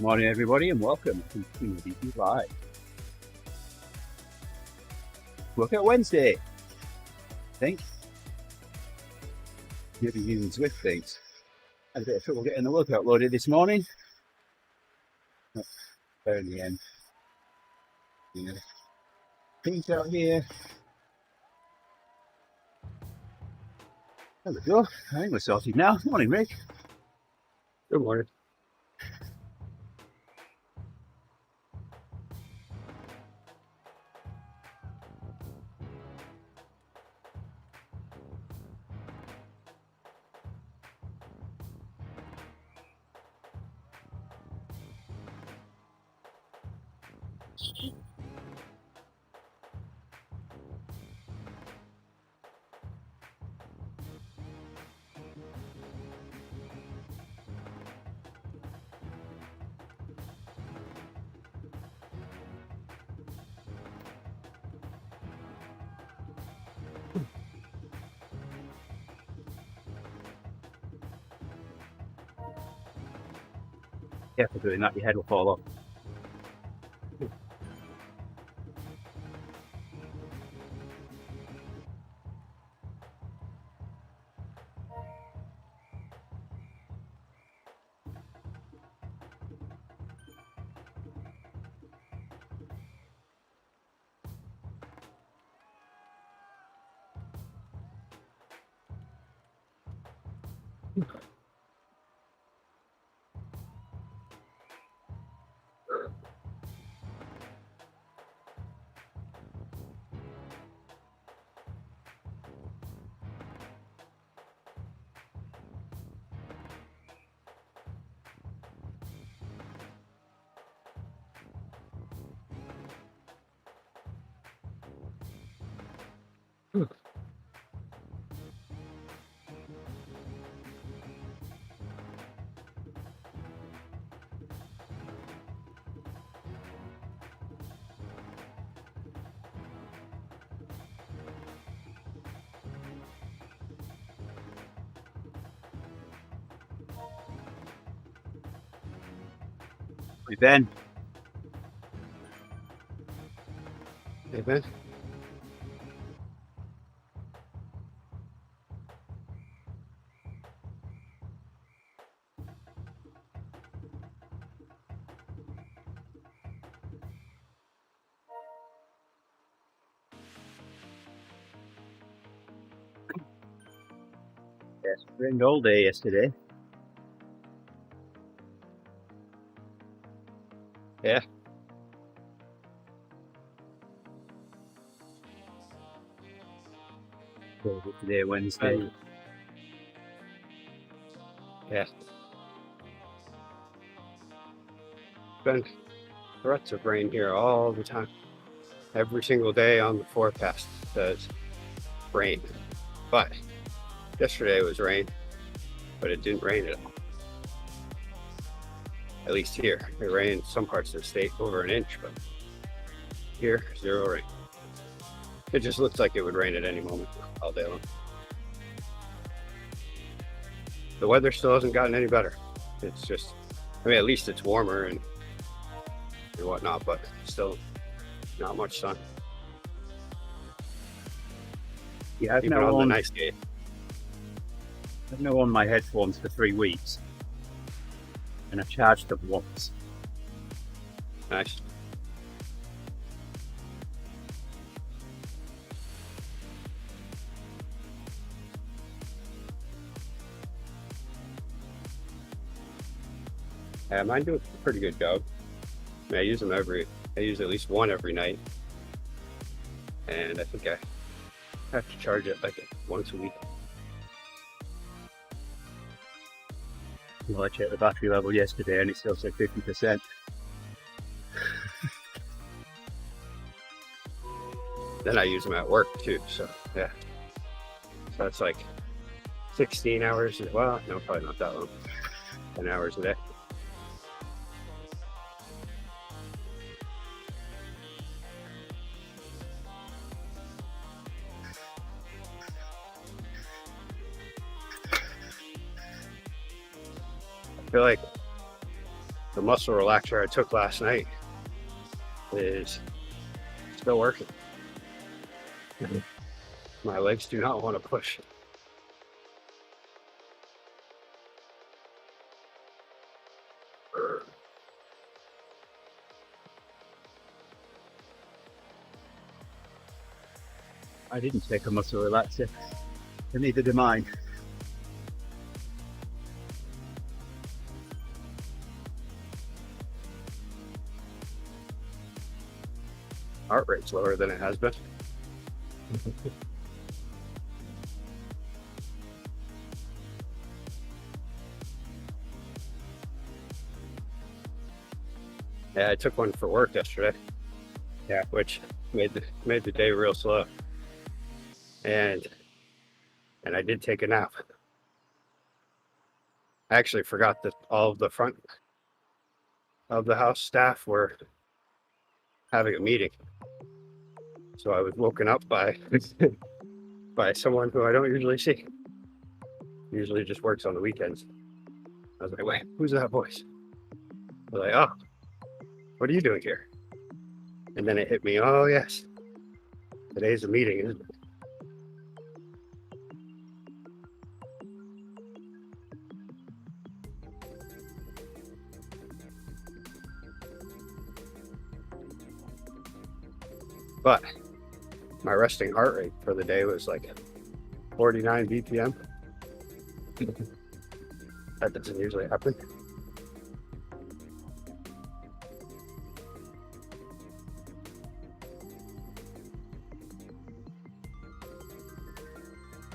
Morning, everybody, and welcome to TeamODZ Live. Workout Wednesday, I think. Maybe using Swift things. Had a bit of trouble getting the workout loaded this morning. There in the end. Things out here. There we go. I think we're sorted now. Morning, Rick. Good morning. Careful doing that, your head will fall off. Hey, Ben. Hey, Ben. Yes, it rained all day yesterday. Yeah. Today, Wednesday. Yeah. Been threats of rain here all the time. Every single day on the forecast says rain. But yesterday was rain, but it didn't rain at all. At least here. It rained in some parts of the state over an inch, but here, zero rain. It just looks like it would rain at any moment all day long. The weather still hasn't gotten any better. It's just, I mean, at least it's warmer and whatnot, but still not much sun. Yeah, I've Even now on the worn, nice day. I've now worn my headphones for 3 weeks. And I've charged them once. Nice. Yeah, mine do a pretty good job. I mean, I use at least one every night. And I think I have to charge it like once a week. Well, I checked the battery level yesterday and it still said 50%. Then I use them at work too, so yeah. So that's like 16 hours, well, no, probably not that long. 10 hours a day. I feel like the muscle relaxer I took last night is still working. My legs do not want to push. I didn't take a muscle relaxer, and neither did mine. Heart rate's lower than it has been. Yeah, I took one for work yesterday. Yeah, which made the day real slow. And I did take a nap. I actually forgot that all of the front of the house staff were having a meeting. So I was woken up by by someone who I don't usually see. Usually just works on the weekends. I was like, wait, who's that voice? I was like, oh, what are you doing here? And then it hit me, oh yes, today's a meeting, isn't it? But my resting heart rate for the day was like 49 BPM. That doesn't usually happen.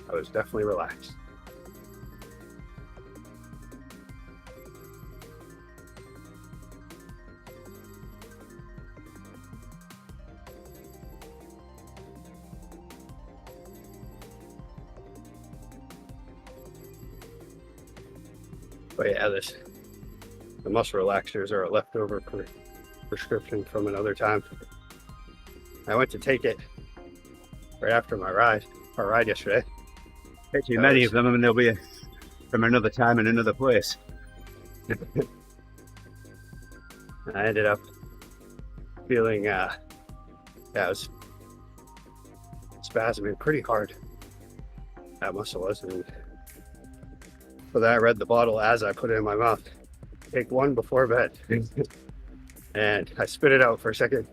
I was definitely relaxed. But yeah, the muscle relaxers are a leftover prescription from another time. I went to take it right after our ride yesterday. Take too many of them, and they'll be from another time in another place. I ended up feeling, I was spasming pretty hard. That muscle was, and so then I read the bottle as I put it in my mouth. Take one before bed. And I spit it out for a second.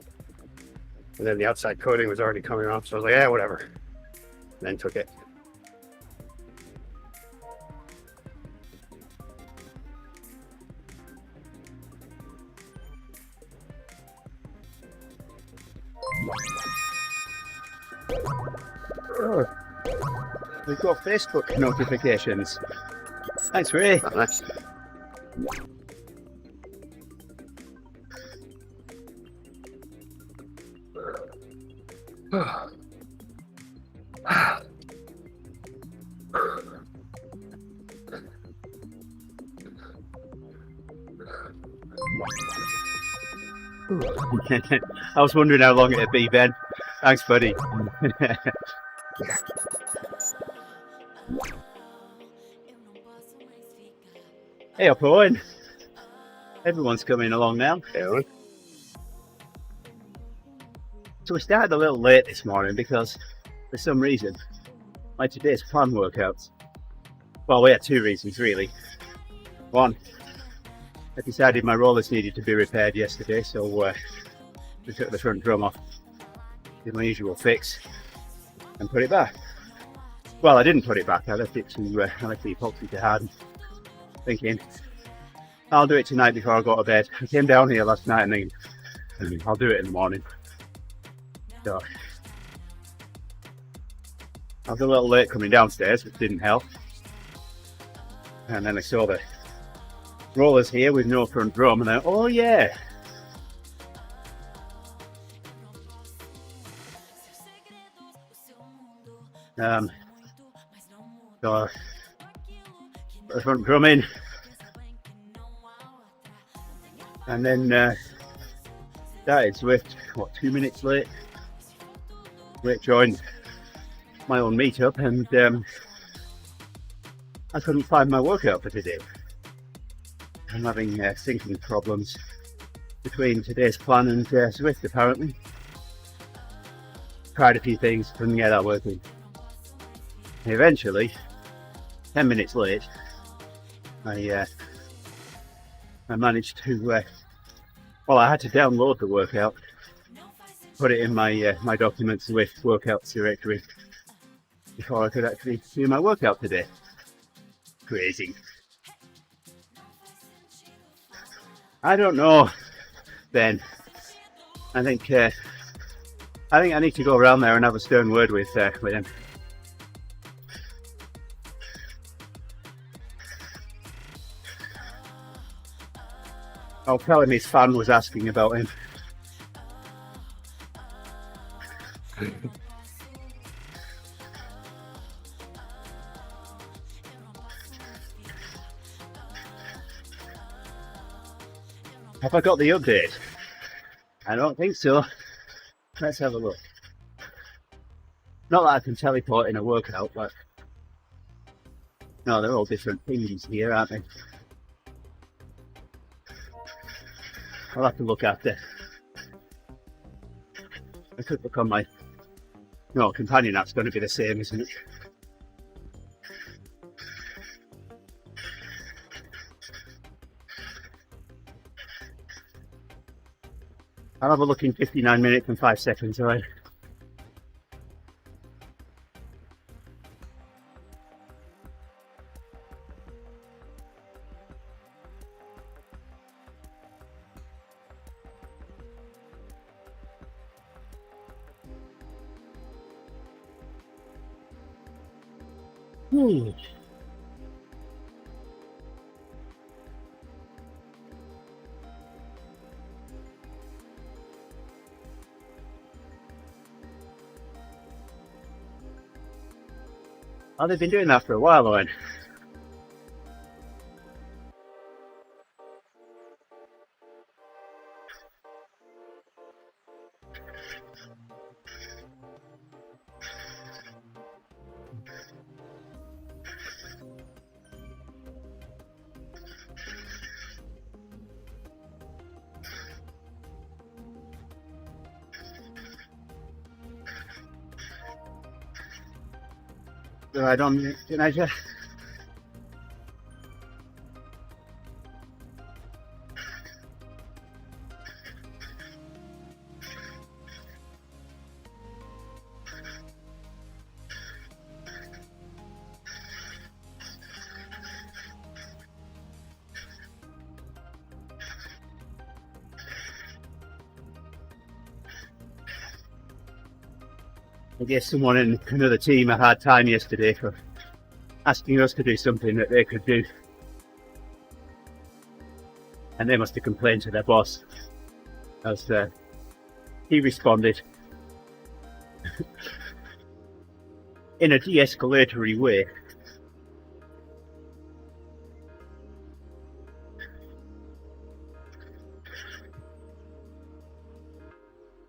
And then the outside coating was already coming off, so I was like, yeah, whatever. And then took it. We've got Facebook notifications. Thanks, Ray. Oh, nice. I was wondering how long it'd be, Ben. Thanks, buddy. Hey up, Owen. Everyone's coming along now. Hey, Owen. So we started a little late this morning because, for some reason, like today's plan workouts. Well, we had two reasons really. One, I decided my rollers needed to be repaired yesterday, so we took the front drum off, did my usual fix, and put it back. Well, I didn't put it back. I left it to epoxy to harden, thinking I'll do it tonight before I go to bed. I came down here last night and thinking I'll do it in the morning. So I was a little late coming downstairs, which didn't help. And then I saw the rollers here with no front drum, and I thought, oh yeah. So put the front drum in, and then started Swift. What, 2 minutes late? Rick joined my own meetup, and I couldn't find my workout for today. I'm having syncing problems between today's plan and Swift apparently. Tried a few things, couldn't get that working. And eventually, 10 minutes late, I managed to, well, I had to download the workout, put it in my documents with workouts directory before I could actually do my workout today. Crazy. I don't know, Ben. I think I need to go around there and have a stern word with him. I'll tell him his fan was asking about him. Have I got the update? I don't think so. Let's have a look. Not that I can teleport in a workout, but no, they're all different things here, aren't they? I'll have to look after. I could look on my companion app's going to be the same, isn't it? I'll have a look in 59 minutes and 5 seconds, alright? Oh, they've been doing that for a while, Owen. Right on, teenager. I guess someone in another team had hard time yesterday for asking us to do something that they could do. And they must have complained to their boss as he responded in a de-escalatory way.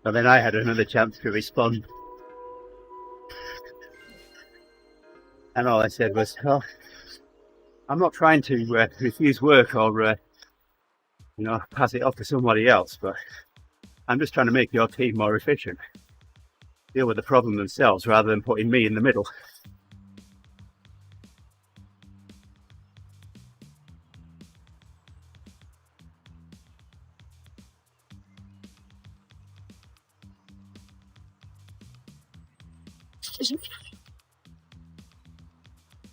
And then I had another chance to respond. And all I said was, oh, I'm not trying to refuse work or, pass it off to somebody else, but I'm just trying to make your team more efficient. Deal with the problem themselves rather than putting me in the middle.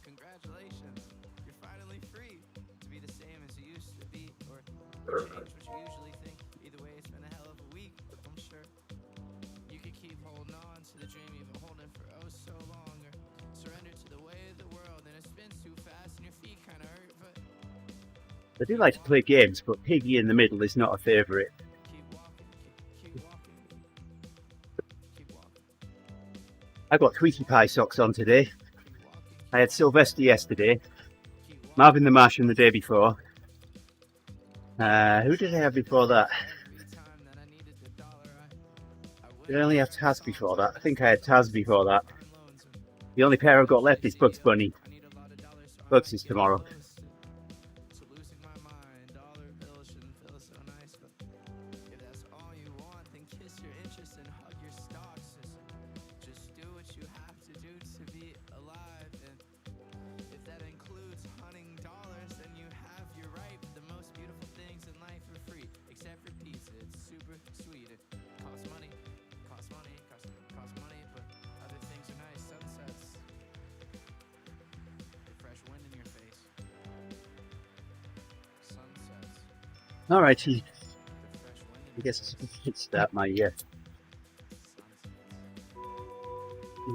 Congratulations, you're finally free to be the same as you used to be, or change what you usually think. Either way, it's been a hell of a week, I'm sure. You could keep holding on to the dream you've been holding for oh so long, or surrender to the way of the world, and it spins too fast and your feet kind of hurt, but I do like to play games, but Piggy in the middle is not a favourite. keep walking, keep walking, keep walking, I got Tweaky Pie socks on today. keep walking, I had Sylvester yesterday, keep walking. Marvin the Martian the day before. Who did I have before that? Every time that I needed the dollar, I Did I only have Taz before that? I think I had Taz before that. on loans, and The only pair I've got left is Bugs Bunny. I need a lot of dollars, so I Bugs might is get tomorrow. close to losing my mind. Alrighty, I guess let's start my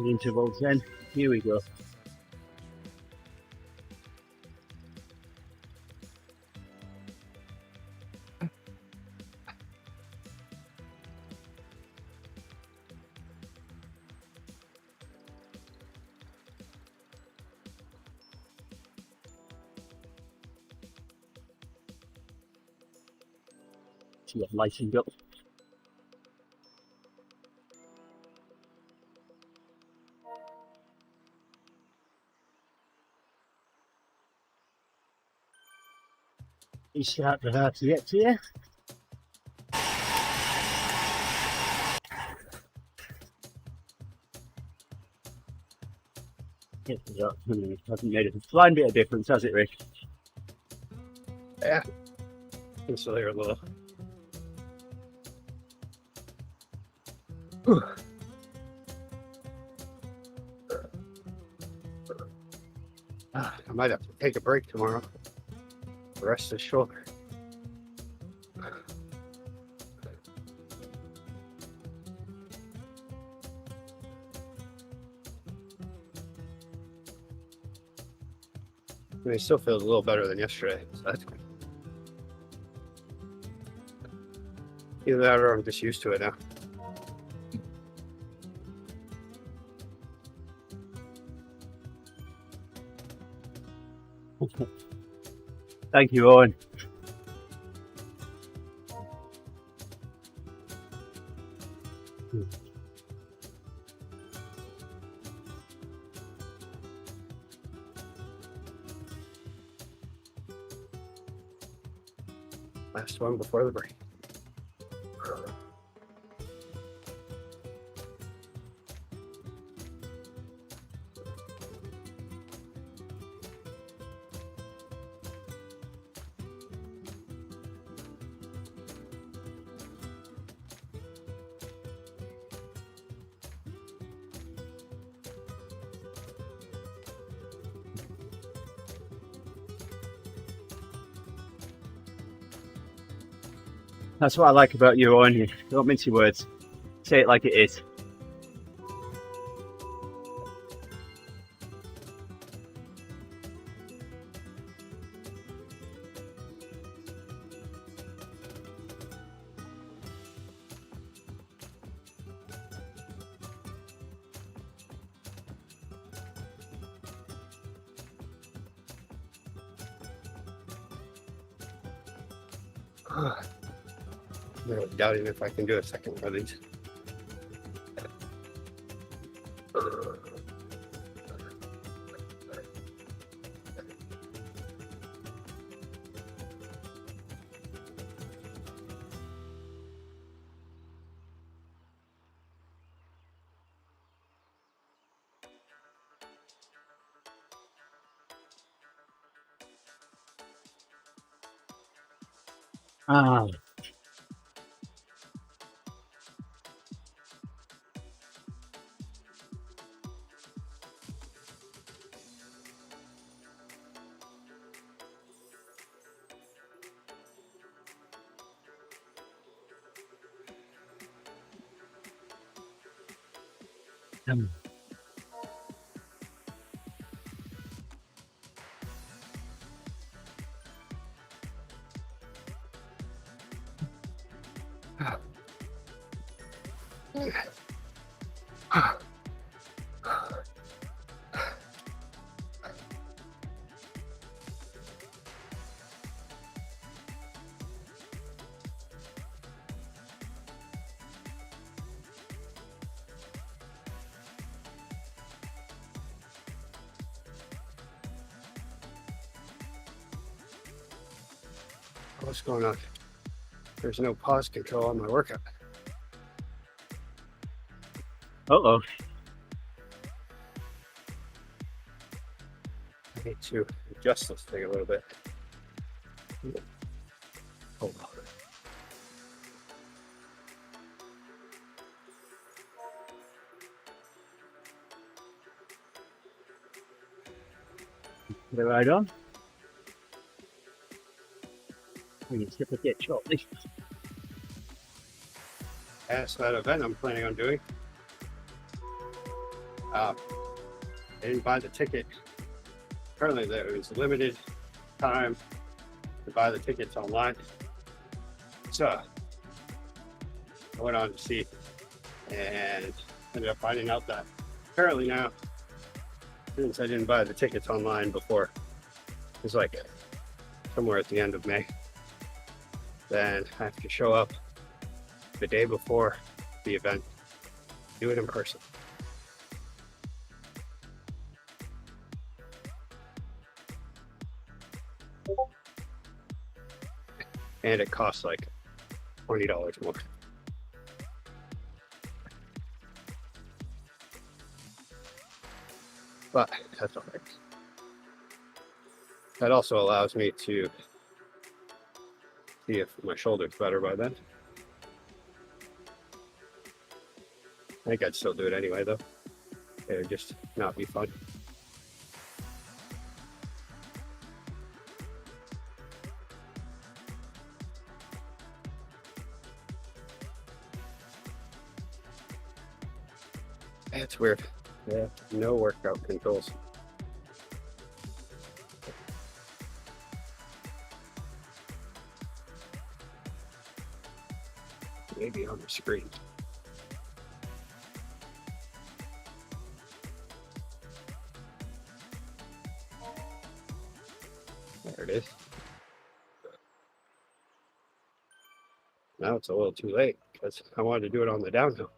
intervals then. Here we go. To get lightened up. You start to hard to get to you. It hasn't made a flying bit of difference, has it, Rick? Yeah. Just so they're a little. I might have to take a break tomorrow. Rest the shoulder. I mean, it still feels a little better than yesterday, so that's good. Either that or I'm just used to it now. Thank you, Owen. Last one before the break. That's what I like about you, Owen. You don't mince your words. Say it like it is. I'm really doubting if I can do a second one of these. Ah. What's going on? There's no pause control on my workout. Uh-oh. I need to adjust this thing a little bit. Hold on. Put it right on. We need to get shortly. That's that event I'm planning on doing. I didn't buy the ticket. Apparently there was limited time to buy the tickets online. So I went on to see and ended up finding out that apparently now, since I didn't buy the tickets online before, it was like somewhere at the end of May, then I have to show up the day before the event, do it in person. And it costs like $20 more. But that's all right. That also allows me to see if my shoulder's better by then. I think I'd still do it anyway though. It would just not be fun. It's weird. Yeah, no workout controls. Maybe on the screen. There it is. Now it's a little too late because I wanted to do it on the downhill.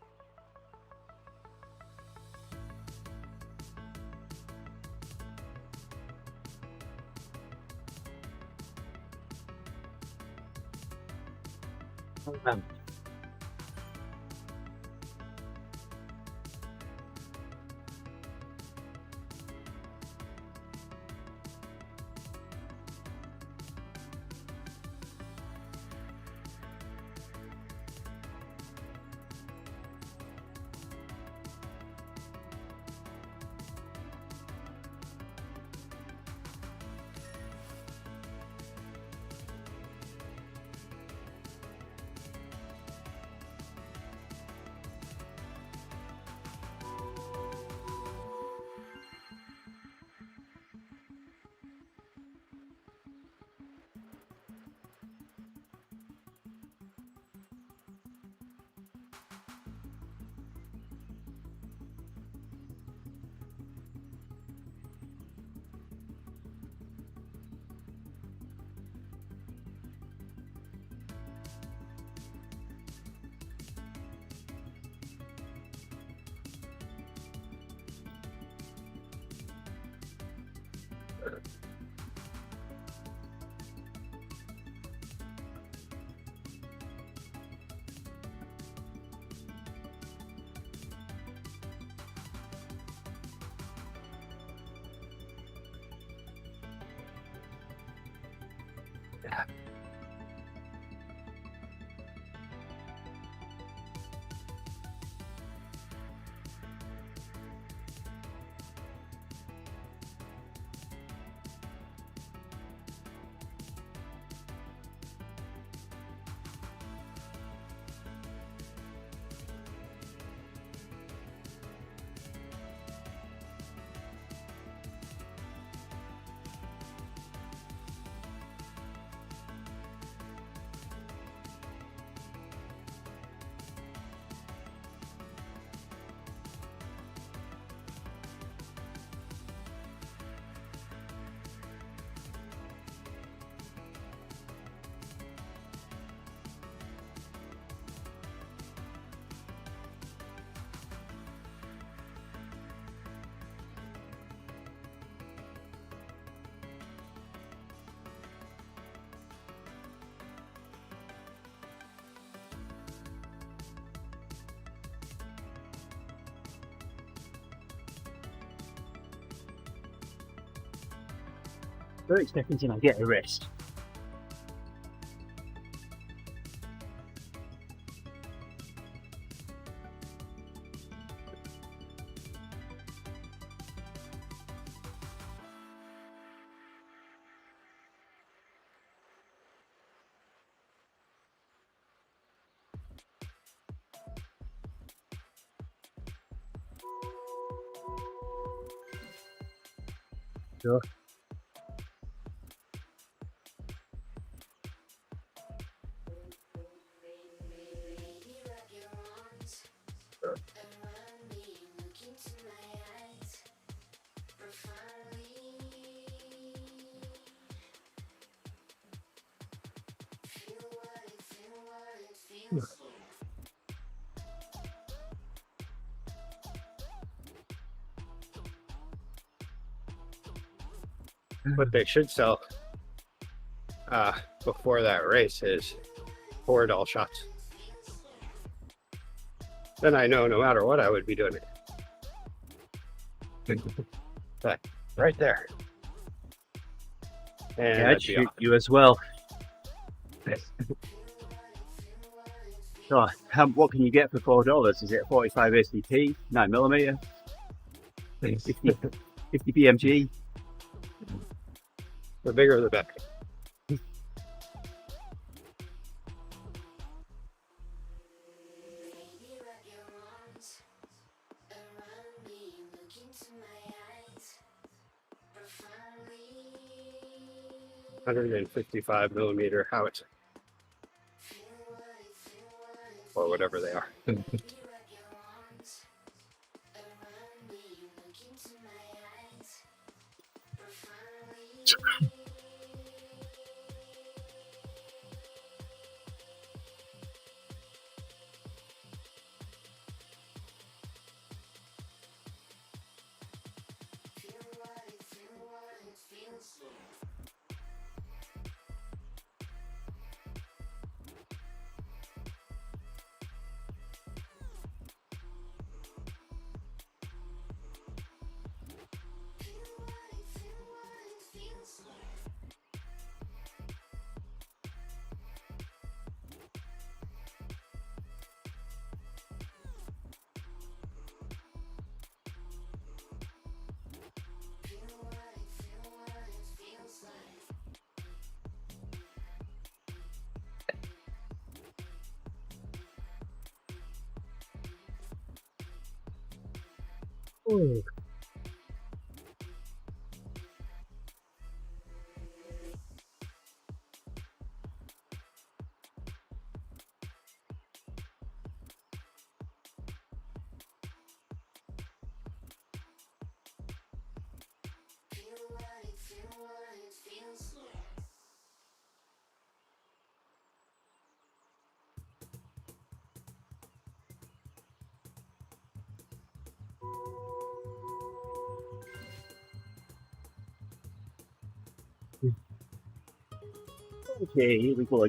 Very seconds and I get a rest. Sure. What they should sell before that race is $4 shots. Then I know no matter what I would be doing it. But right there. And Yeah, that'd I'd be shoot awesome. you as well. So, what can you get for $4? Is it 45 ACP, 9mm, 50 PMG? The bigger the better. $155mm howitzer. Or whatever they are. Ooh. Okay, here we go.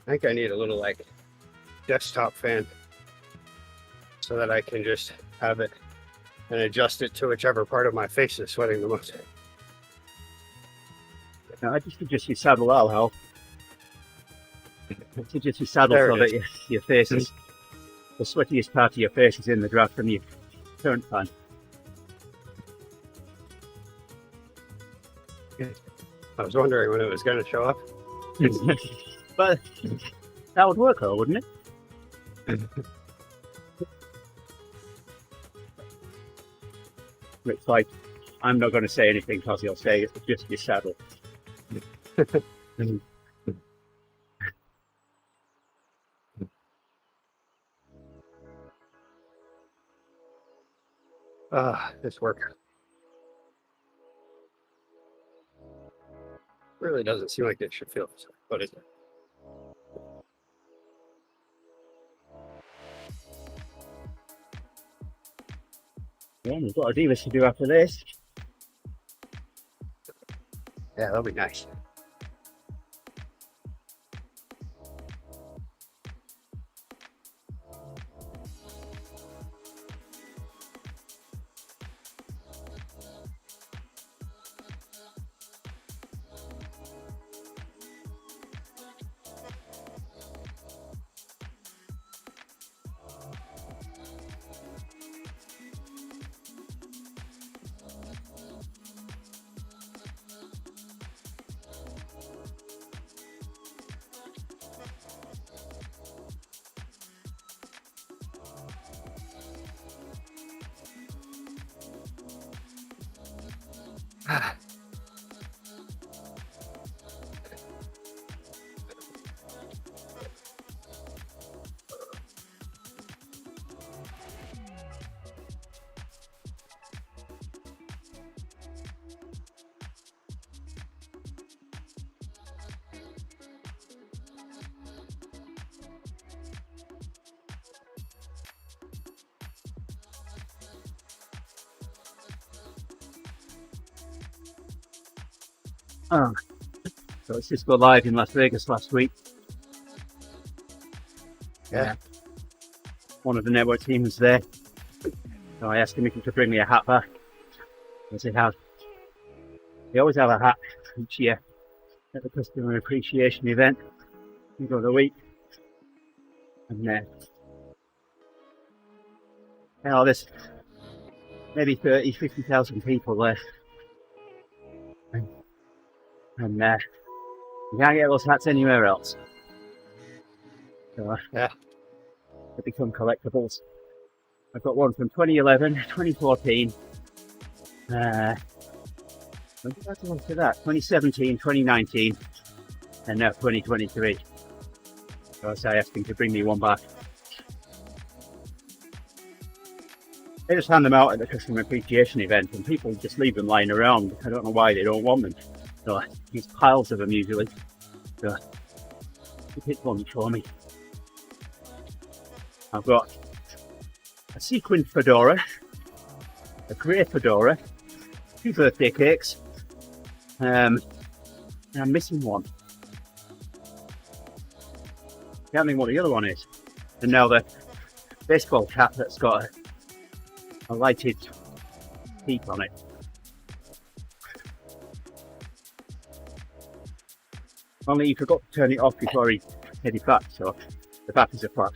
I think I need a little like desktop fan so that I can just have it and adjust it to whichever part of my face is sweating the most. No, I just adjust your saddle, that'll help. Adjust your saddle There so it that your face is, the sweatiest part of your face is in the draft from your current fan. I was wondering when it was going to show up. But that would work though, wouldn't it? It's like, I'm not going to say anything because you'll say it's just your saddle. This work really doesn't seem like it should feel this way, but is it? Yeah, we've got a dealers to do after this. Yeah, that'll be nice. Oh, so let's just go live in Las Vegas last week. Yeah. One of the network team was there. So I asked him if he could bring me a hat back. As they have. They always have a hat each year at the customer appreciation event. We go the week. And there's maybe 30, 50,000 people there. And you can't get those hats anywhere else. So Yeah. they become collectibles. I've got one from 2011, 2014. When did I go on to that? 2017, 2019, and now 2023. So I asked him to bring me one back. They just hand them out at the customer appreciation event, and people just leave them lying around. I don't know why they don't want them. So there's piles of them usually. So he picked one for me. I've got a sequin fedora, a grey fedora, 2 birthday cakes, and I'm missing one. Can't think what the other one is. And now the baseball cap that's got a lighted peak on it. Only he forgot to turn it off before he headed back, so the batteries are flat.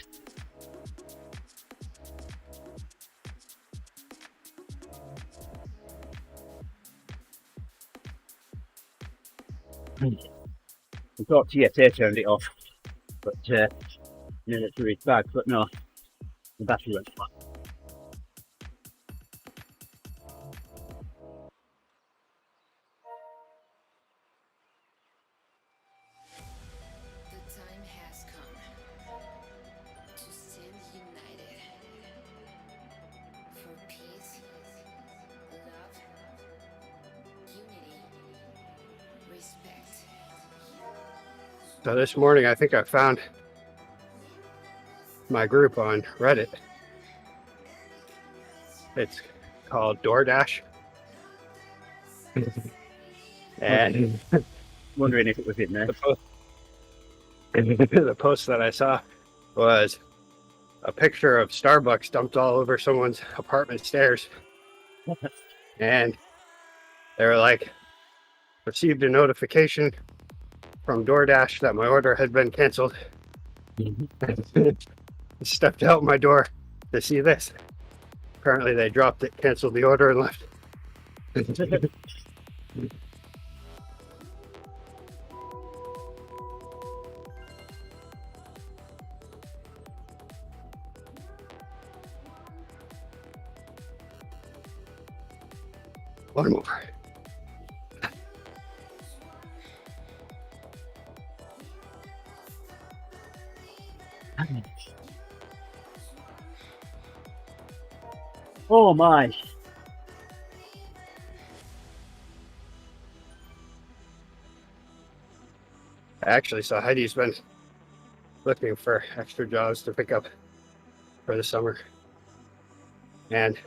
I thought TSA turned it off, but near it to his bag, but no, the battery went flat. The time has come to stand united for peace, love, unity, respect. So this morning, I think I found my group on Reddit. It's called DoorDash. And Wondering if it was in there. The post that I saw was a picture of Starbucks dumped all over someone's apartment stairs. And they were like, received a notification from DoorDash that my order had been canceled. Stepped out my door to see this. Apparently they dropped it, canceled the order, and left. One more. Oh my. I actually saw Heidi's been looking for extra jobs to pick up for the summer. And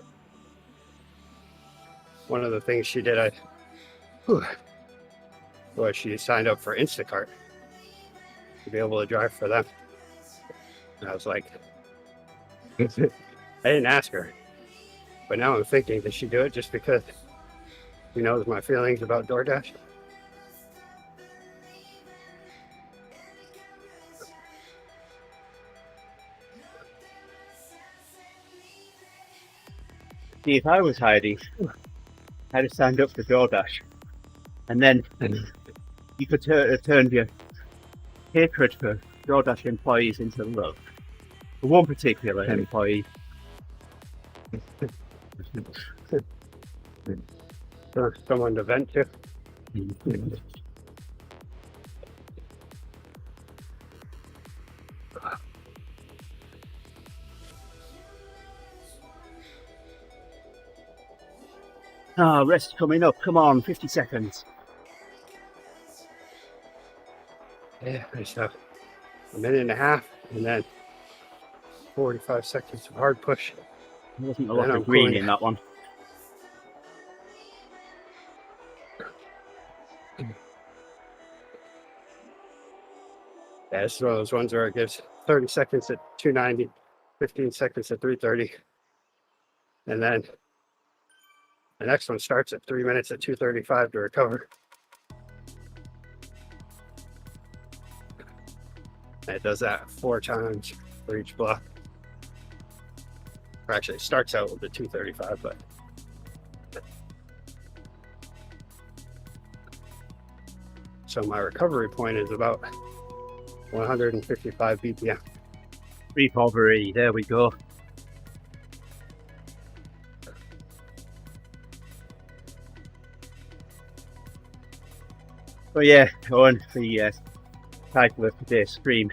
one of the things she did, was she signed up for Instacart to be able to drive for them. And I was like, I didn't ask her, but now I'm thinking, did she do it just because she knows my feelings about DoorDash? See, if I was Heidi, I'd have signed up for DoorDash. And then you could turn your hatred for DoorDash employees into love. For one particular employee. For someone to vent to. Rest coming up. Come on, 50 seconds. Yeah, I just have a minute and a half and then 45 seconds of hard push. There wasn't a lot of green in that one. Yeah, this is one of those ones where it gives 30 seconds at 290, 15 seconds at 330. And then the next one starts at 3 minutes at 235 to recover. And it does that 4 times for each block. Or actually, it starts out with the 235, but so my recovery point is about 155 BPM. Recovery, there we go. Oh yeah, on the title of today's stream.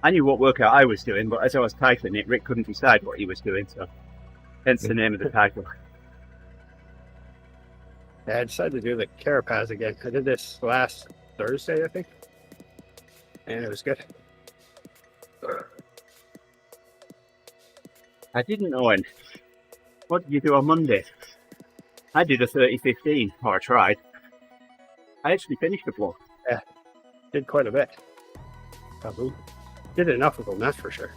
I knew what workout I was doing, but as I was titling it, Rick couldn't decide what he was doing, so hence the name of the title. Yeah, I decided to do the Carapaz again. I did this last Thursday, I think, and it was good. I didn't know when. What did you do on Monday? I did a 30-15, or I tried. I actually finished the block. Yeah, did quite a bit. Probably did enough of them, that's for sure.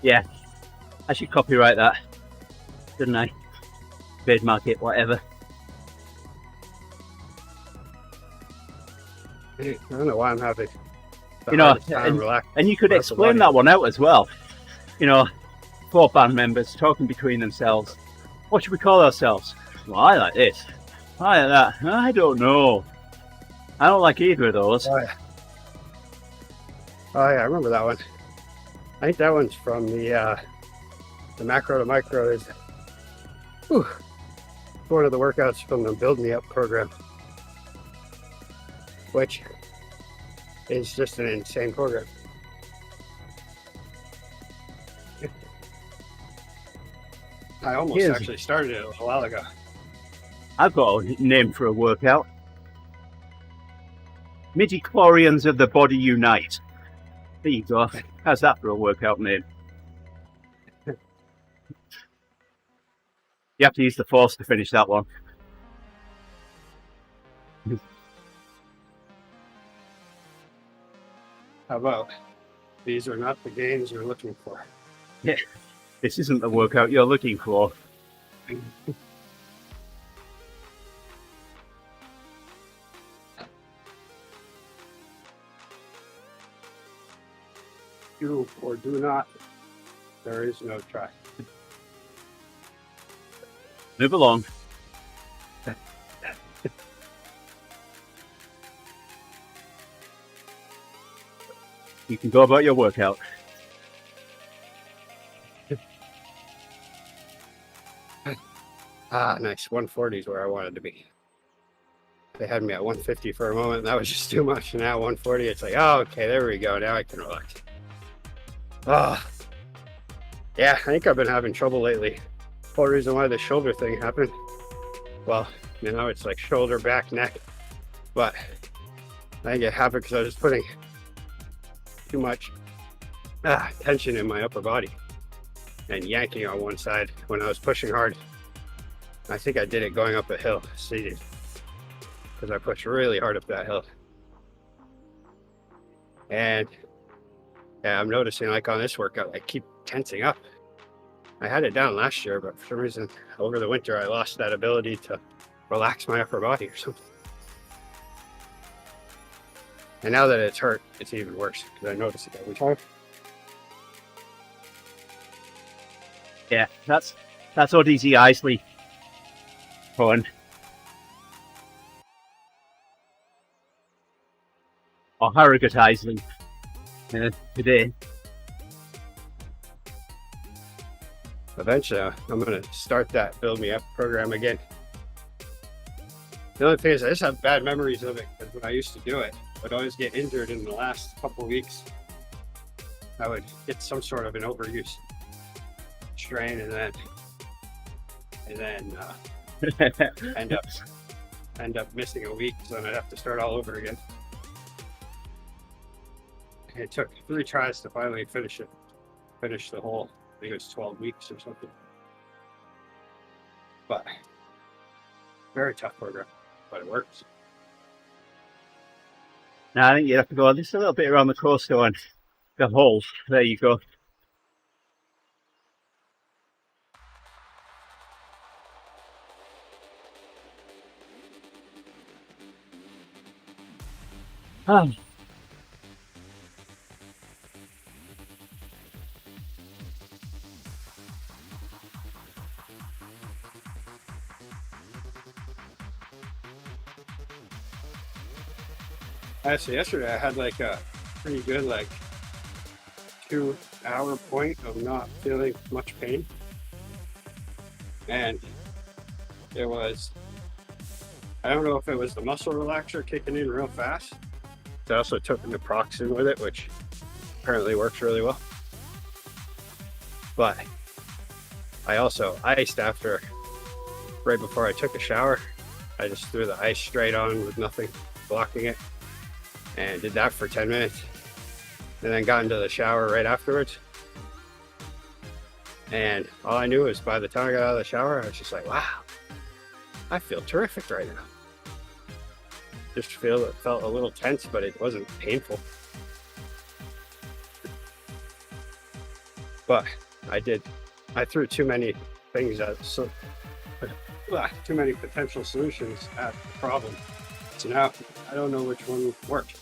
Yeah, I should copyright that, shouldn't I? Trademark it, whatever. I don't know why I'm having the You know, hardest time relaxing. and you could That's the explain body. that one out as well. You know, 4 band members talking between themselves. What should we call ourselves? Well, I like this. I like that. I don't know. I don't like either of those. Oh yeah, I remember that one. I think that one's from the macro to micro is one of the workouts from the Build Me Up program, which is just an insane program. I almost Here's- actually started it a while ago. I've got a name for a workout. Midi-chlorians of the body unite. There you go. How's that for a workout name? You have to use the force to finish that one. How about these are not the gains you're looking for? This isn't the workout you're looking for. Do or do not. There is no try. Move along. You can go about your workout. Ah, nice. 140 is where I wanted to be. They had me at 150 for a moment, and that was just too much. And now 140, it's like, oh, okay, there we go. Now I can relax. Ah, yeah, I think I've been having trouble lately. Whole reason why the shoulder thing happened. Well, you know, it's like shoulder, back, neck. But I think it happened because I was putting too much tension in my upper body and yanking on one side when I was pushing hard. I think I did it going up a hill seated because I pushed really hard up that hill. And yeah, I'm noticing like on this workout, I keep tensing up. I had it down last year, but for some reason over the winter, I lost that ability to relax my upper body or something. And now that it's hurt, it's even worse because I notice it every time. Yeah, that's ODZ Isley. Fun. Or Harrogate Isley. Today. Eventually, I'm going to start that Build Me Up program again. The only thing is I just have bad memories of it because when I used to do it, I'd always get injured in the last couple of weeks. I would get some sort of an overuse strain and then end up missing a week, so then I'd have to start all over again. And it took 3 tries to finally finish the whole, I think it was 12 weeks or something. But very tough program, but it works. Now I think you have to go just a little bit around the coast on the holes. There you go. Actually, yesterday I had like a pretty good 2-hour point of not feeling much pain. And it was, I don't know if it was the muscle relaxer kicking in real fast. I also took naproxen with it, which apparently works really well. But I also iced after, right before I took a shower. I just threw the ice straight on with nothing blocking it and did that for 10 minutes. And then got into the shower right afterwards. And all I knew was by the time I got out of the shower, I was just like, wow, I feel terrific right now. It felt a little tense, but it wasn't painful. But I threw too many things too many potential solutions at the problem. So now I don't know which one worked,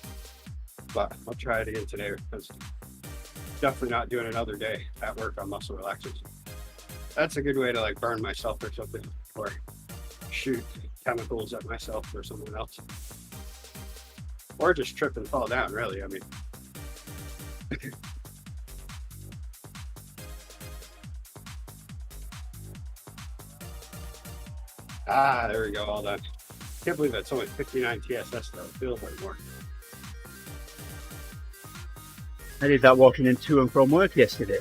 but I'll try it again today because definitely not doing another day at work on muscle relaxers. That's a good way to burn myself or something, or shoot chemicals at myself or someone else. Or just trip and fall down, really. I mean, there we go, all done. Can't believe that's only 59 TSS though. It feels like more. I did that walking in to and from work yesterday.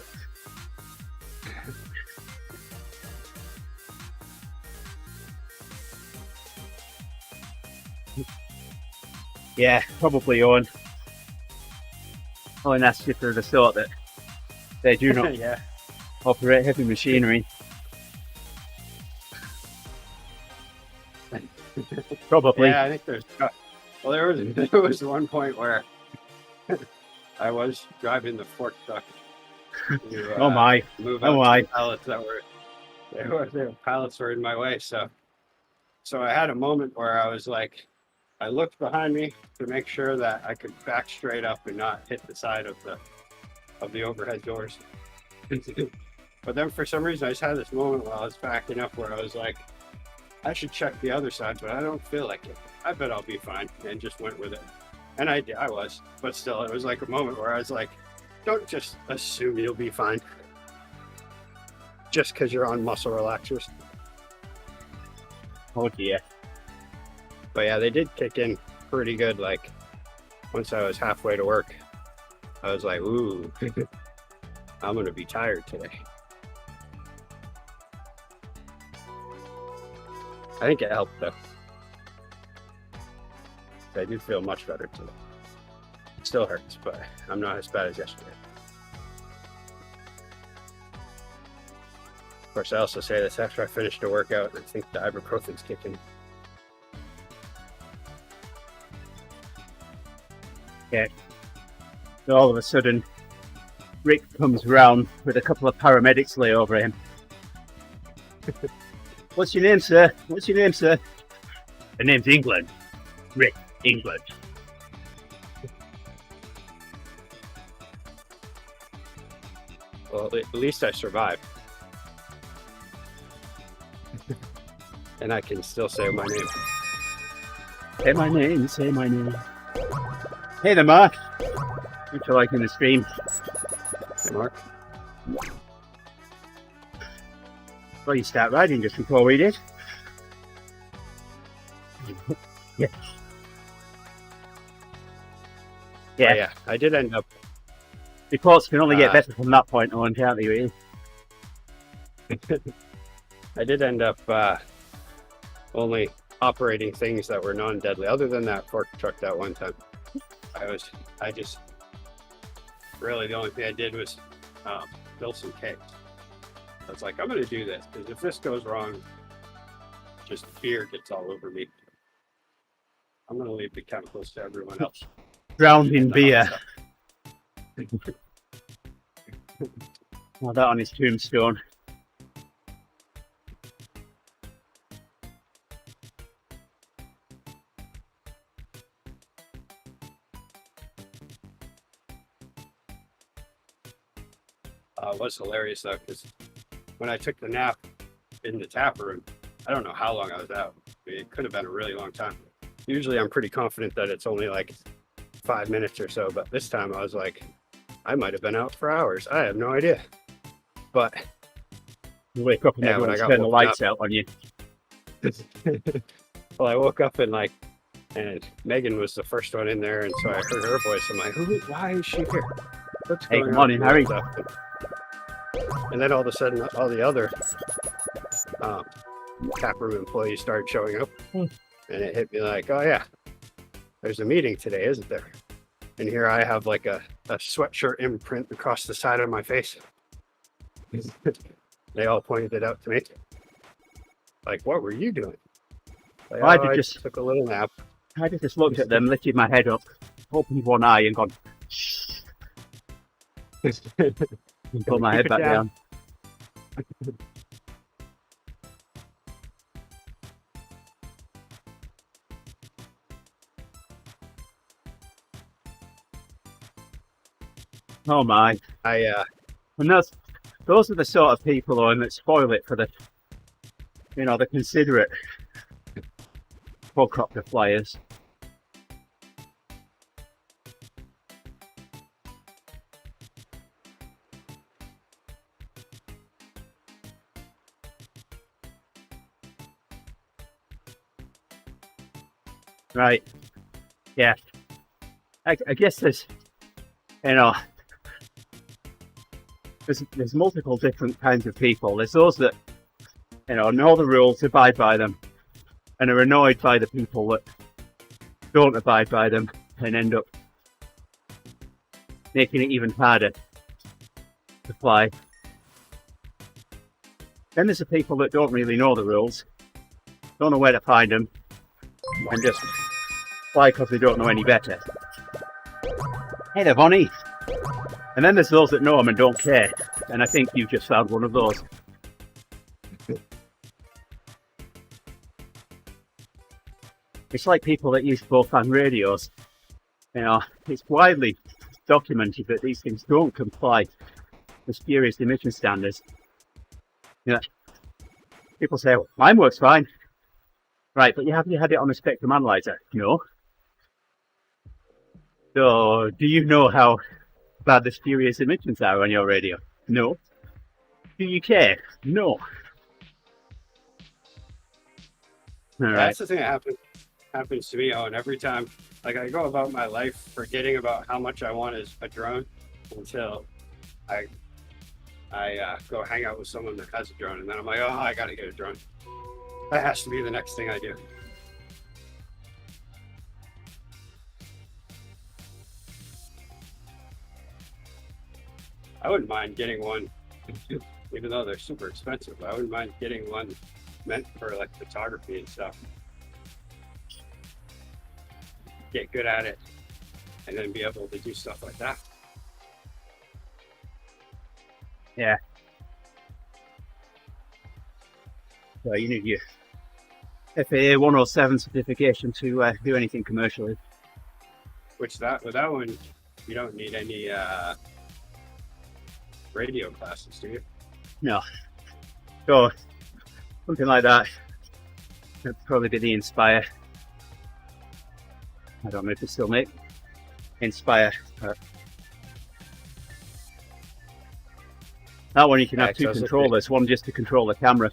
Yeah, probably on. And that's if they're the sort that they do not Yeah. operate heavy machinery. Probably. Yeah, I think there's. Well, there was one point where I was driving the fork truck to Oh my. move Oh out my. some pallets that were pallets were in my way. So I had a moment where I was like, I looked behind me to make sure that I could back straight up and not hit the side of the overhead doors. But then for some reason I just had this moment while I was backing up where I was like, I should check the other side, but I don't feel like it. I bet I'll be fine, and just went with it. And I was, but still, it was like a moment where I was like, don't just assume you'll be fine just because you're on muscle relaxers. Oh dear. But yeah, they did kick in pretty good. Like once I was halfway to work, I was like, ooh, I'm going to be tired today. I think it helped though. I do feel much better today. It still hurts, but I'm not as bad as yesterday. Of course, I also say this after I finished a workout. I think the ibuprofen's kicking. Okay. So all of a sudden, Rick comes round with a couple of paramedics lay over him. What's your name, sir? What's your name, sir? The name's England. Rick, England. Well, at least I survived. And I can still say my name. Say my name, say my name. Hey there, Mark. Thanks for liking the stream. Hey, Mark. Well, you start riding just before we did. Yeah. Yeah. Yeah, I did end up. Reports can only get better from that point on, can't they, really? I did end up only operating things that were non-deadly. Other than that fork truck that one time, I just really the only thing I did was build some cakes. I was like, I'm going to do this because if this goes wrong, just fear gets all over me. I'm going to leave the chemicals to everyone else. Drowned in beer. Well, that on his tombstone. It was hilarious though, because when I took the nap in the tap room, I don't know how long I was out. I mean, it could have been a really long time. Usually I'm pretty confident that it's only like 5 minutes or so, but this time I was like, I might have been out for hours. I have no idea. But You wake up and Yeah, when I everyone's got turned the woken lights out on you. well, I woke up and Megan was the first one in there, and so I heard her voice. I'm like, why is she here? What's Hey, going come on in, Harry. And then all of a sudden, all the other taproom employees started showing up, and it hit me like, oh yeah, there's a meeting today, isn't there? And here I have like a sweatshirt imprint across the side of my face. They all pointed it out to me. Like, what were you doing? Like, I I just took a little nap. I just looked at them, lifted my head up, opened one eye, and gone. Shh, and put my head back down. Oh my! And those are the sort of people, Owen, that spoil it for the considerate quadcopter flyers. Right. Yeah. I guess there's multiple different kinds of people. There's those that know the rules, abide by them, and are annoyed by the people that don't abide by them and end up making it even harder to fly. Then there's the people that don't really know the rules, don't know where to find them, and just fly because they don't know any better. Hey there, Bonnie. And then there's those that know them and don't care. And I think you just found one of those. It's like people that use full-fan radios. You know, it's widely documented that these things don't comply with spurious emission standards. You know, people say, well, mine works fine. Right, but have you had it on a spectrum analyzer? No. So, do you know how bad the spurious emissions are on your radio? No. Do you care? No. All right. That's the thing that happens to me, Owen, every time. Like, I go about my life forgetting about how much I want a drone until I go hang out with someone that has a drone, and then I'm like, oh, I gotta get a drone. That has to be the next thing I do. I wouldn't mind getting one, even though they're super expensive. I wouldn't mind getting one meant for like photography and stuff. Get good at it, and then be able to do stuff like that. Yeah. So you need your FAA 107 certification to do anything commercially. Which with that one, you don't need any radio classes, do you? No. So something like that. That'd probably be the Inspire. I don't know if they still make Inspire. That one you can have two controllers, one just to control the camera,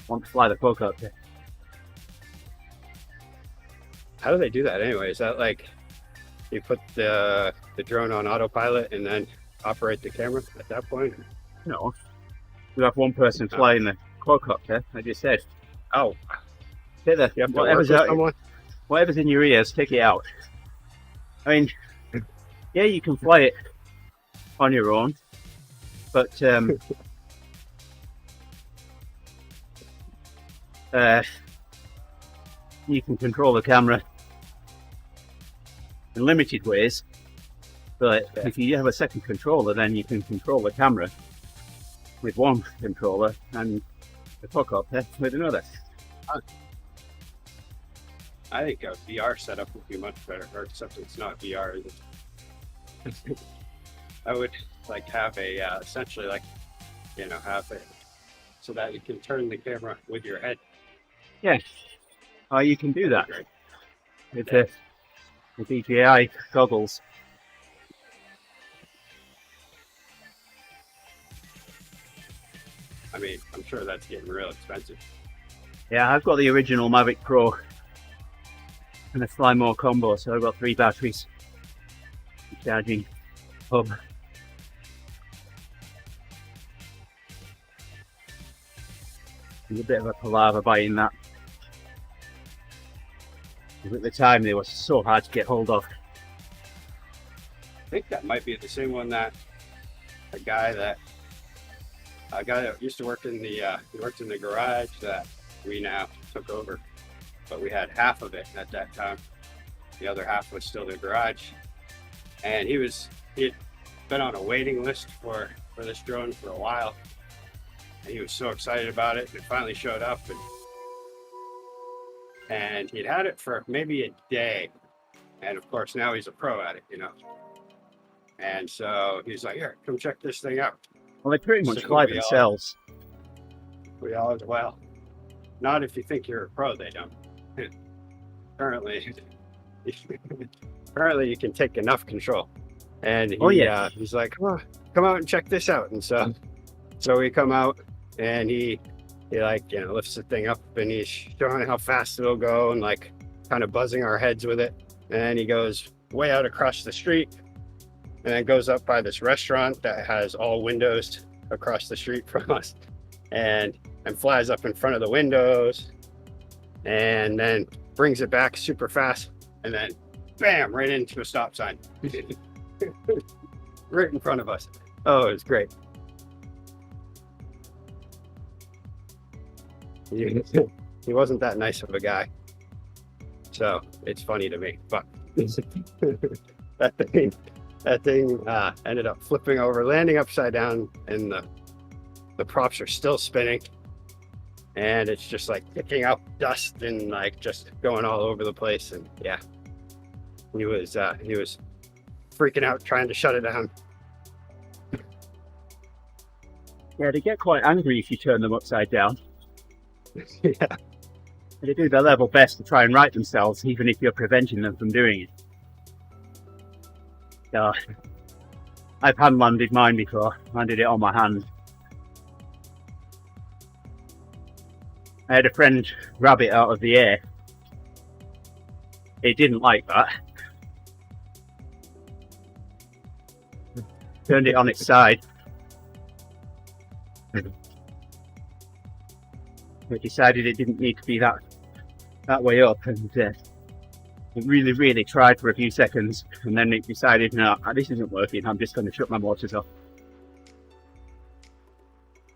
one to fly the poke up. How do they do that anyway? Is that like you put the drone on autopilot and then operate the camera at that point? No. You have one person flying the quadcopter, I just said. Oh. Take the, You have to work with someone? Whatever's in your ears, take it out. I mean, yeah, you can fly it on your own, but you can control the camera in limited ways. But if you have a second controller, then you can control the camera with one controller and the quadcopter with another. I think a VR setup would be much better, or except it's not VR. Is it? I would like have a essentially like, you know, have it so that you can turn the camera with your head. Yeah, you can do that with the DJI goggles. I mean, I'm sure that's getting real expensive. Yeah, I've got the original Mavic Pro and a Fly More combo, so I've got 3 batteries, charging hub. It was a bit of a palaver buying that. Because at the time they were so hard to get hold of. I think that might be the same one that a guy that used to work in the he worked in the garage that we now took over, but we had half of it at that time. The other half was still the garage, and he had been on a waiting list for this drone for a while, and he was so excited about it, and it finally showed up, and he'd had it for maybe a day, and of course now he's a pro at it, you know. And so he's like, "Here, come check this thing out." Well, they pretty much fly themselves. Well, not if you think you're a pro, they don't. Apparently you can take enough control. And he's like, "Oh, come out and check this out." And so we come out, and he like, you know, lifts the thing up, and he's showing how fast it'll go, and like kind of buzzing our heads with it. And he goes way out across the street, and then goes up by this restaurant that has all windows across the street from us, and flies up in front of the windows, and then brings it back super fast, and then bam, right into a stop sign. Right in front of us. Oh, it was great. He wasn't that nice of a guy. So it's funny to me, but that thing ended up flipping over, landing upside down, and the props are still spinning, and it's just like kicking up dust and like just going all over the place. And yeah, he was freaking out trying to shut it down. Yeah, they get quite angry if you turn them upside down. Yeah. They do their level best to try and right themselves, even if you're preventing them from doing it. So, I've hand landed mine before, landed it on my hand. I had a friend grab it out of the air. It didn't like that. Turned it on its side. It decided it didn't need to be that way up, and it really tried for a few seconds, and then it decided, no, this isn't working, I'm just going to shut my motors off.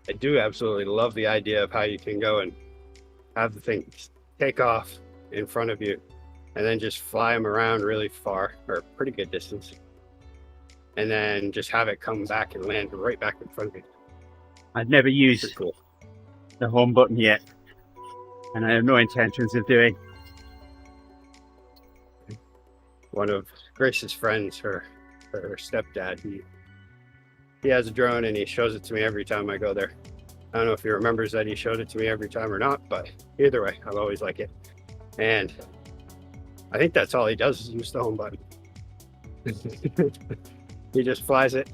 I do absolutely love the idea of how you can go and have the thing take off in front of you and then just fly them around really far, or a pretty good distance, and then just have it come back and land right back in front of you. I've never used Pretty cool. the home button yet, and I have no intentions of doing. One of Grace's friends, her stepdad, he has a drone and he shows it to me every time I go there. I don't know if he remembers that he showed it to me every time or not, but either way, I always like it. And I think that's all he does is use the home button. He just flies it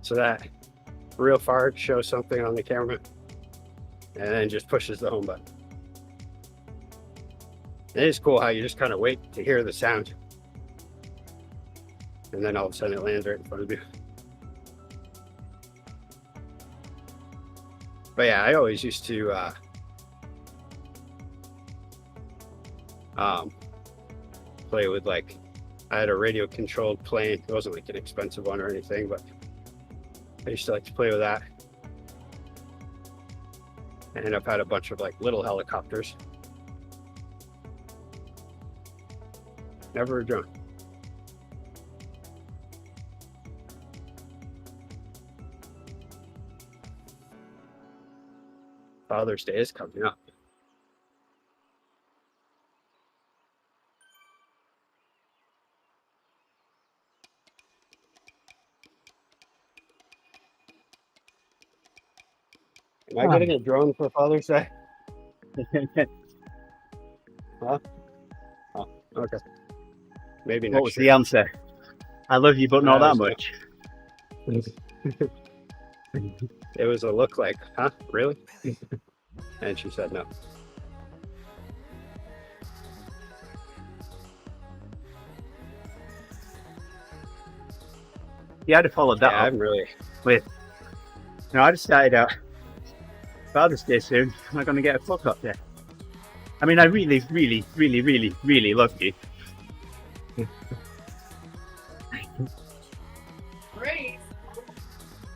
so that real far shows something on the camera, and then just pushes the home button. It is cool how you just kind of wait to hear the sound, and then all of a sudden it lands right in front of you. But yeah, I always used to play with, like, I had a radio controlled plane. It wasn't like an expensive one or anything, but I used to like to play with that. And I've had a bunch of like little helicopters. Never a drone. Father's Day is coming up. Am I getting a drone for Father's Day? Huh? Oh, okay. Maybe next What was year. the answer? I love you, but not that much. It was a look like, huh? Really? And she said no. Yeah, I'd have followed that Yeah, up I'm really. with, I decided out Father's Day soon, am I going to get a fuck up there? I mean, I really love you. Grace,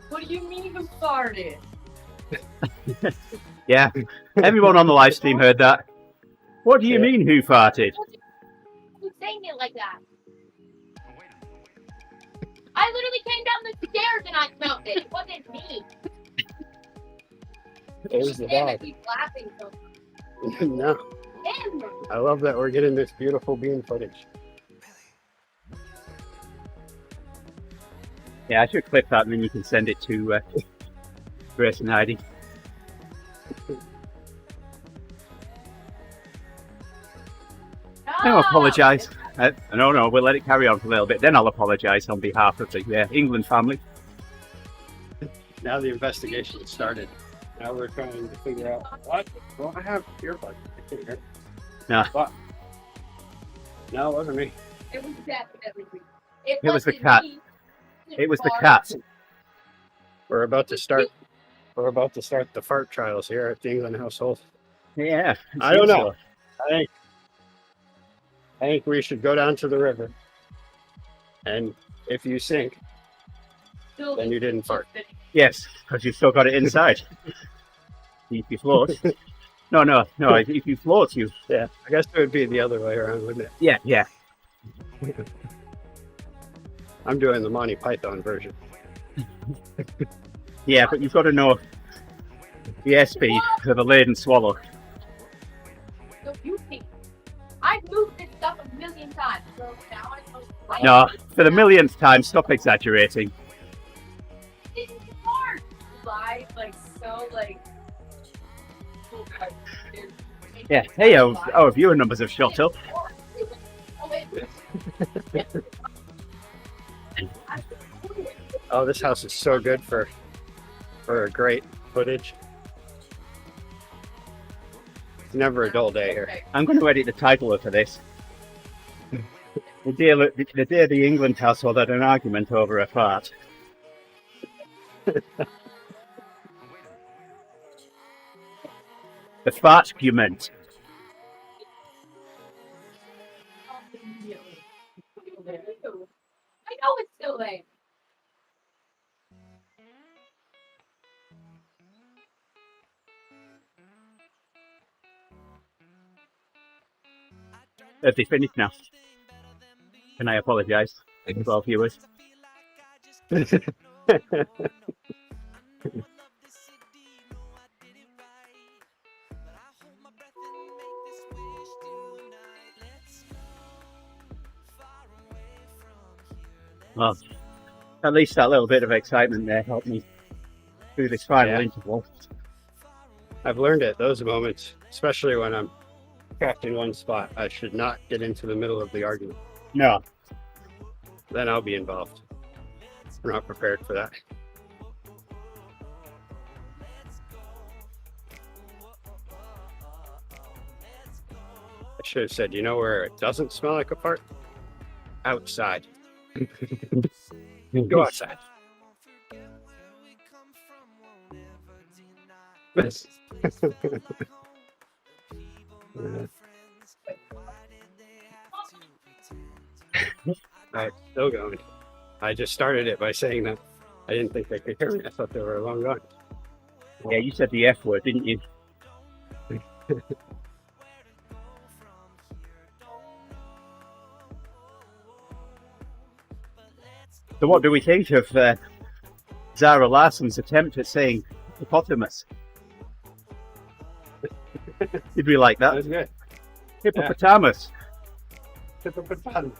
what do you mean who farted? Yeah, everyone on the live stream heard that. What do you Yeah. mean, who farted? Who's saying it like that? I literally came down the stairs and I smelled it. It wasn't me. It was the Damn dog. it, he's laughing so No, Him. I love that we're getting this beautiful bean footage. Yeah, I should clip that and then you can send it to Grace and Heidi. I'll apologise. No, we'll let it carry on for a little bit. Then I'll apologise on behalf of the England family. Now the investigation started. Now we're trying to figure out what. Well, I have earbuds. I can't hear. No. What? No, it wasn't me. It was definitely me. It was the wasn't cat. me. It was the Fart. cat. We're about to start. We're about to start the fart trials here at the England household. Yeah. I don't know. I think we should go down to the river, and if you sink, Still then you didn't fart. Yes, because you've still got it inside. If you float. No. If you float, you. Yeah, I guess it would be the other way around, wouldn't it? Yeah. I'm doing the Monty Python version. Yeah, but you've got to know the airspeed of a laden swallow. So you think I've moved this stuff a million times, so now I know. No, for the millionth time, stop exaggerating. This is hard. Live, like, so, like. Yeah, hey, our viewer numbers have shot up. Oh, wait. Oh, this house is so good for great footage. It's never a dull day here. I'm going to edit the title for this. The day the England household had an argument over a fart. The fart argument. I know it's still there. Have they finished now? Can I apologise to our viewers? Well, at least that little bit of excitement there helped me through this final interval. I've learned at those moments, especially when I'm trapped in one spot, I should not get into the middle of the argument. No. Then I'll be involved. I'm not prepared for that. I should have said, you know where it doesn't smell like a fart? Outside. Go outside. Alright, still going. I just started it by saying that I didn't think they could hear me. I thought they were long gone. Yeah, you said the F word, didn't you? So what do we think of Zara Larsson's attempt at saying hippopotamus? Did we like That that? was good. Hippopotamus. Hippopotamus.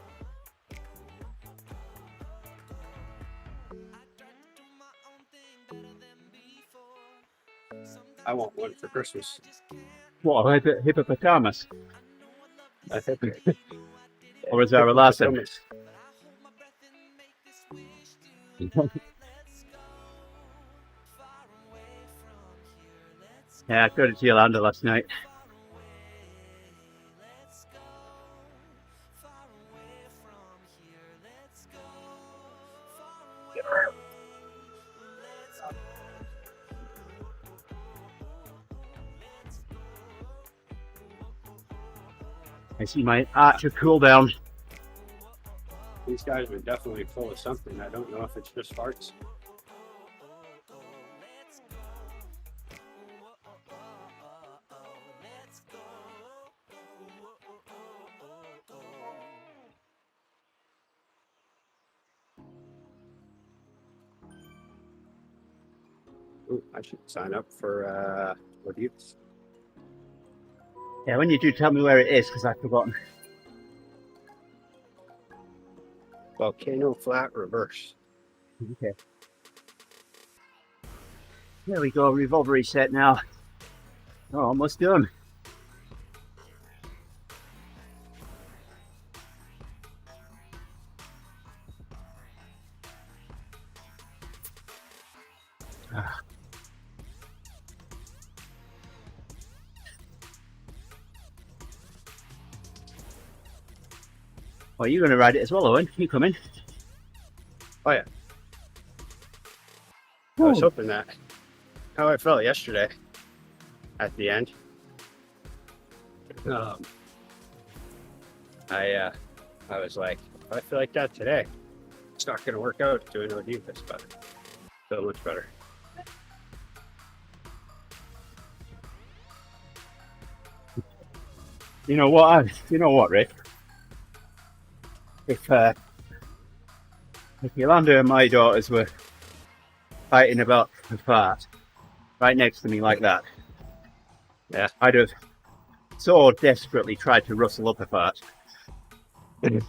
I want one for Christmas. What, a hippopotamus? I think. Or a Zara Larsson? Yeah, I got it to Yolanda last night. I see my Archer cooldown. These guys are definitely full of something. I don't know if it's just farts. Ooh, I should sign up for Multistreaming. Yeah, when you do, tell me where it is, because I've forgotten. Volcano Flat Reverse. Okay. There we go, revolver reset now. Oh, almost done. Oh, you're going to ride it as well, Owen. You come in. Oh yeah. I was hoping that. How I felt yesterday at the end. I was like, if I feel like that today, it's not going to work out doing OD this, but so much better. You know what? You know what, Rick? If Yolanda and my daughters were fighting about a fart right next to me like that, Yeah. I'd have so desperately tried to rustle up a fart. Yeah,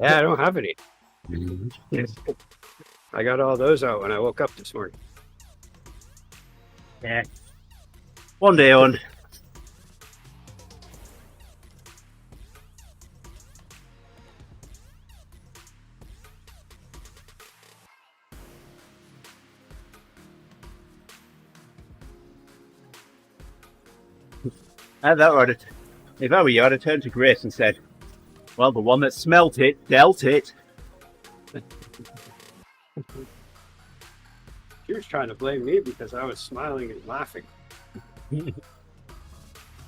I don't have any. I got all those out when I woke up this morning. Yeah. One day on. At that order, if I were you, I'd have turned to Grace and said, well, the one that smelt it, dealt it. She was trying to blame me because I was smiling and laughing. It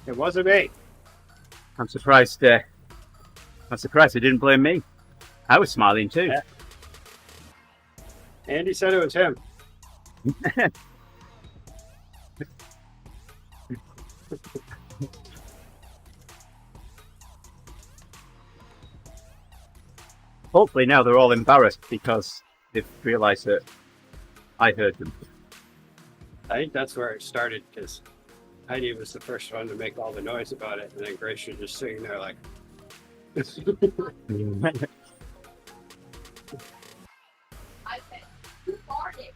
wasn't me. I'm surprised they didn't blame me. I was smiling too. Yeah. Andy said it was him. Hopefully now they're all embarrassed because they've realised that I heard them. I think that's where it started because Heidi was the first one to make all the noise about it, and then Grace was just sitting there like, I said, you farted.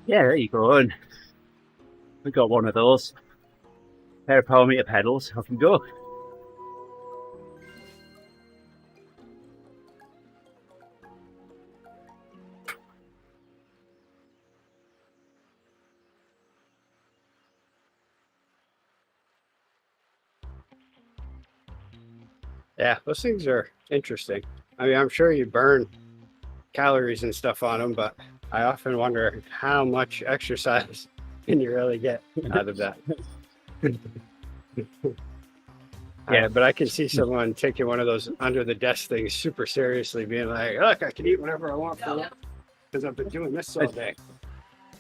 Yeah, there you go. And we got one of those. Pair of power meter pedals. Off you go. yeah, those things are interesting. I mean, I'm sure you burn calories and stuff on them, but I often wonder how much exercise can you really get out of that. Yeah, but I can see someone taking one of those under the desk things super seriously, being like, look, I can eat whatever I want for lunch because I've been doing this all day.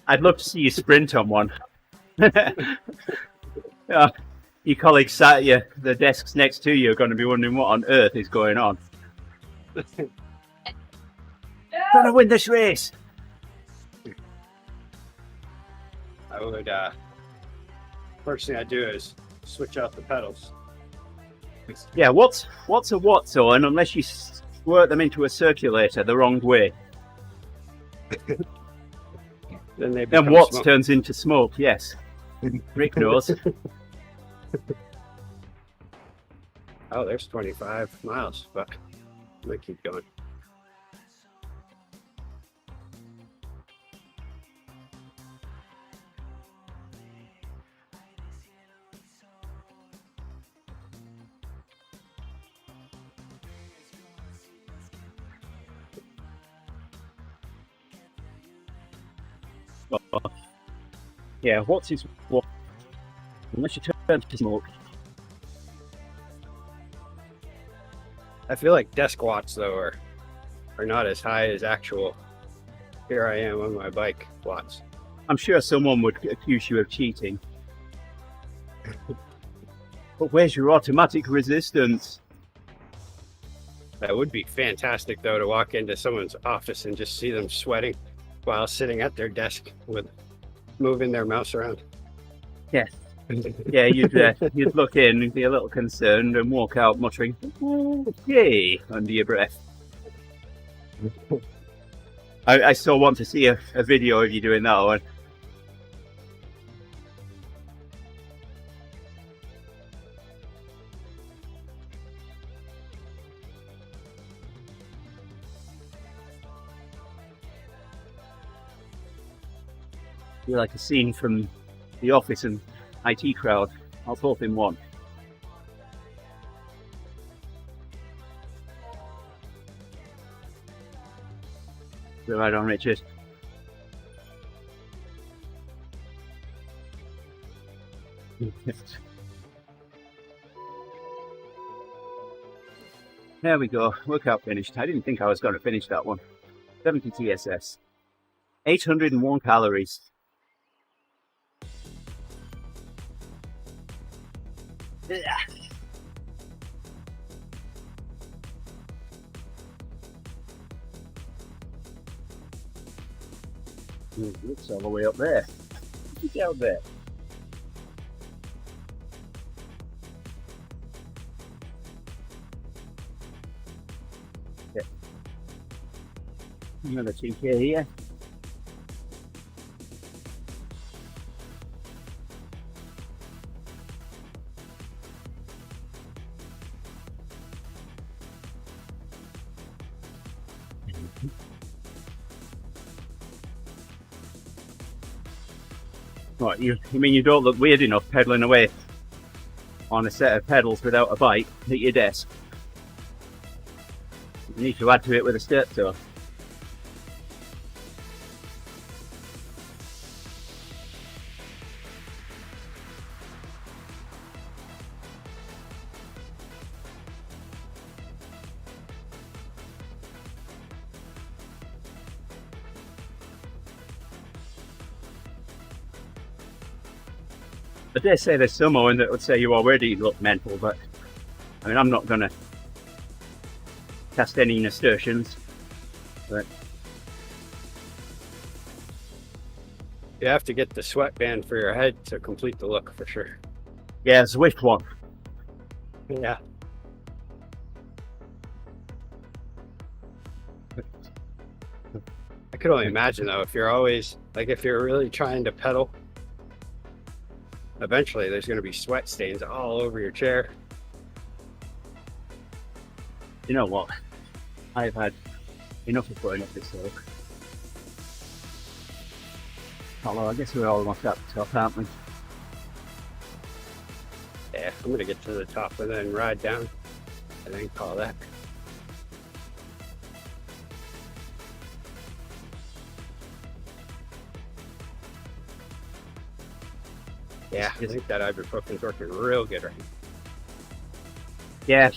I'd love to see you sprint on one. Your colleagues sat at the desks next to you are going to be wondering what on earth is going on. Trying to win this race. I would, first thing I do is switch out the pedals. Yeah, what's a watt on unless you squirt them into a circulator the wrong way? Then they become Then watts smoke. turns into smoke, yes. Rick knows. Oh, there's 25 miles, but I'm gonna keep going. Yeah, what's his watt? Unless you turn to smoke. I feel like desk watts though are not as high as actual. Here I am on my bike watts. I'm sure someone would accuse you of cheating. But where's your automatic resistance? That would be fantastic though to walk into someone's office and just see them sweating while sitting at their desk with moving their mouse around. Yes. Yeah, you'd look in and be a little concerned and walk out muttering, "Yay!" under your breath. I still want to see a video of you doing that one. You're like a scene from The Office and IT Crowd. I'll both in one. Go right on, Richard. There we go. Workout finished. I didn't think I was going to finish that one. 70 TSS. 801 calories. Yeah. Looks all the way up there. Look down there. Okay. Another TK here. What, you mean you don't look weird enough pedaling away on a set of pedals without a bike at your desk? You need to add to it with a step toe. I dare say there's someone that would say you already look mental, but I mean, I'm not going to cast any nasturtions, but You have to get the sweatband for your head to complete the look for sure. yeah, Zwift one. Yeah. I could only imagine though, if you're always like, if you're really trying to pedal, eventually there's going to be sweat stains all over your chair. You know what? I've had enough of going up this hill. Although I guess we're almost at the top, aren't we? Yeah, I'm going to get to the top and then ride down and then call that. Yeah, I think that ibuprofen's working real good right now. Yeah.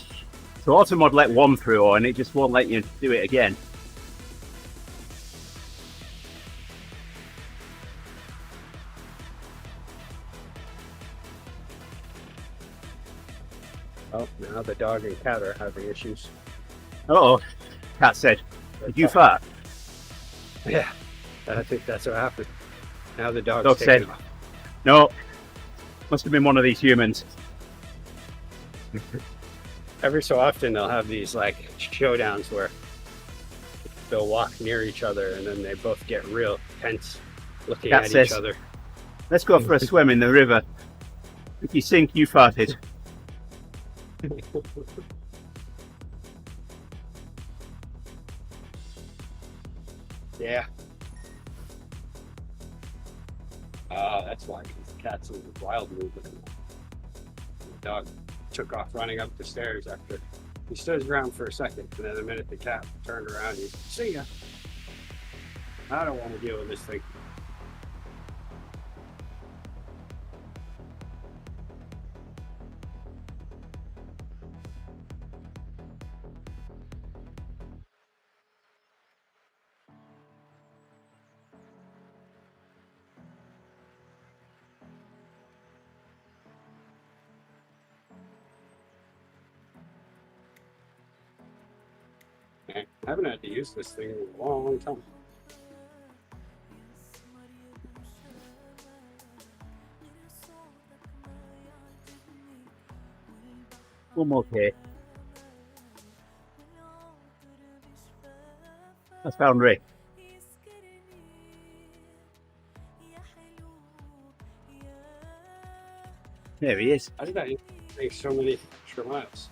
So Automod let one through and it just won't let you do it again. Oh, now the dog and cat are having issues. Uh-oh. Cat said, did you fart? Yeah, I think that's what happened. Now the dog's Dog taking said- off. No. Must have been one of these humans. Every so often they'll have these like showdowns where they'll walk near each other and then they both get real tense looking Cat at says- each other. Let's go for a swim in the river. If you sink, you farted. Yeah. That's why, because the cat's in a wild mood. The dog took off running up the stairs after he stood his ground for a second, and then the minute the cat turned around, he said, "See ya. I don't want to deal with this thing." I haven't had to use this thing in a long time. I'm okay. That's Boundary. There he is. How did I make so many extra miles?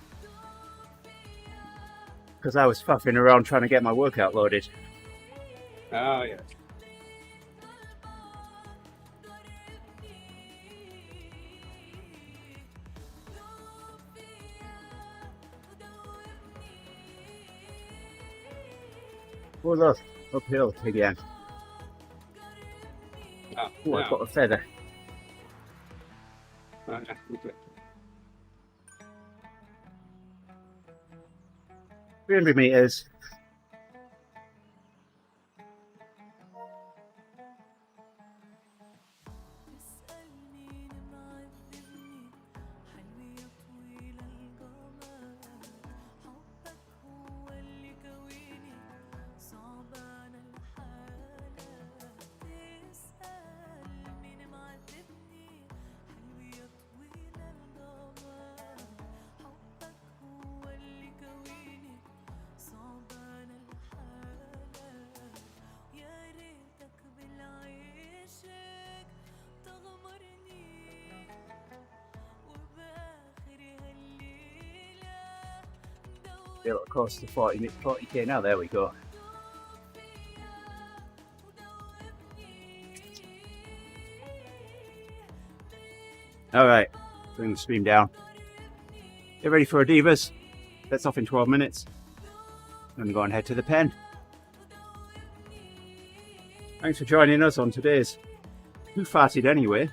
Because I was faffing around trying to get my workout loaded. Oh, yeah. Oh look, uphill again. Oh, Oh, I've got a feather. Okay. 300 meters. A little close to 40k now. There we go. All right, bring the stream down. Get ready for a Divas. That's off in 12 minutes. I'm going to head to the pen. Thanks for joining us on today's Who Farted Anyway.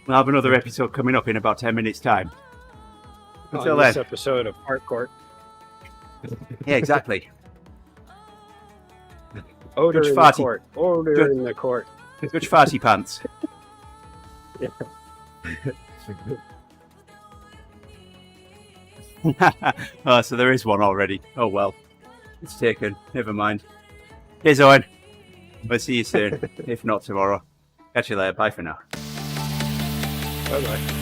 We'll have another episode coming up in about 10 minutes time. Until this then. episode of Park Court. Yeah, exactly. Odor Judge in the Farty. court. Odor Judge- in the court. Such farty pants. Yeah. Oh, so there is one already. Oh well. It's taken. Never mind. Here's Owen. We'll see you soon. If not tomorrow. Catch you later. Bye for now. Bye bye.